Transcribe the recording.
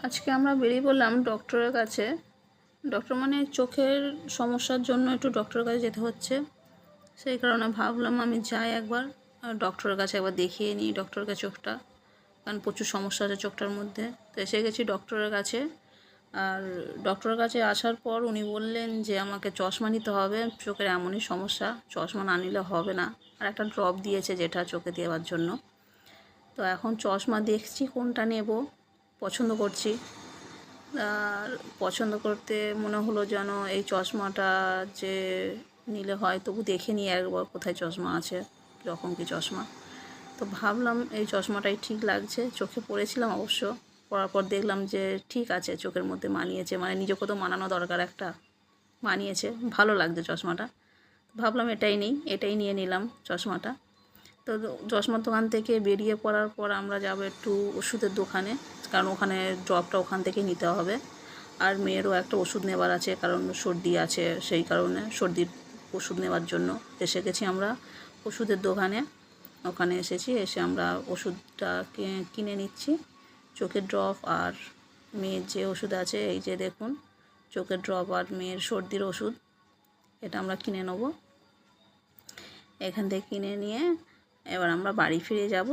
আজকে আমরা বেরিয়ে পড়লাম ডক্টরের কাছে। ডক্টর মানে চোখের সমস্যার জন্য একটু ডক্টরের কাছে যেতে হচ্ছে। সেই কারণে ভাবলাম আমি যাই একবার ডক্টরের কাছে একবার দেখিয়ে নিই ডক্টরের কাছে চোখটা, কারণ প্রচুর সমস্যা আছে চোখটার মধ্যে। তো এসে গেছি ডক্টরের কাছে। আর ডক্টরের কাছে আসার পর উনি বললেন যে আমাকে চশমা নিতে হবে, চোখের এমনই সমস্যা, চশমা না নিলে হবে না। আর একটা ড্রপ দিয়েছে যেটা চোখে দেওয়ার জন্য। তো এখন চশমা দেখছি কোনটা নেব, পছন্দ করছি। আর পছন্দ করতে মনে হলো যেন এই চশমাটা যে নিলে হয়, তবু দেখে নিই একবার কোথায় চশমা আছে, কীরকম কী চশমা। তো ভাবলাম এই চশমাটাই ঠিক লাগছে, চোখে পরেছিলাম অবশ্য। পরার পর দেখলাম যে ঠিক আছে, চোখের মধ্যে মানিয়েছে, মানে নিজেকে তো মানানো দরকার, একটা মানিয়েছে, ভালো লাগছে চশমাটা। ভাবলাম এটাই নিয়ে নিলাম চশমাটা। তো চশমার দোকান থেকে বেরিয়ে পড়ার পর আমরা যাব একটু ওষুধের দোকানে, কারণ ওখানে ড্রপটা ওখান থেকে নিতে হবে। আর মেয়েরও একটা ওষুধ নেবার আছে, কারণ সর্দি আছে, সেই কারণে সর্দির ওষুধ নেওয়ার জন্য এসে গেছি আমরা ওষুধের দোকানে। ওখানে এসে আমরা ওষুধটা কিনে নিচ্ছি, চোখের ড্রপ আর মেয়ের যে ওষুধ আছে, এই যে দেখুন চোখের ড্রপ আর মেয়ের সর্দির ওষুধ, এটা আমরা কিনে নেব। এখান থেকে কিনে নিয়ে এবার আমরা বাড়ি ফিরে যাব।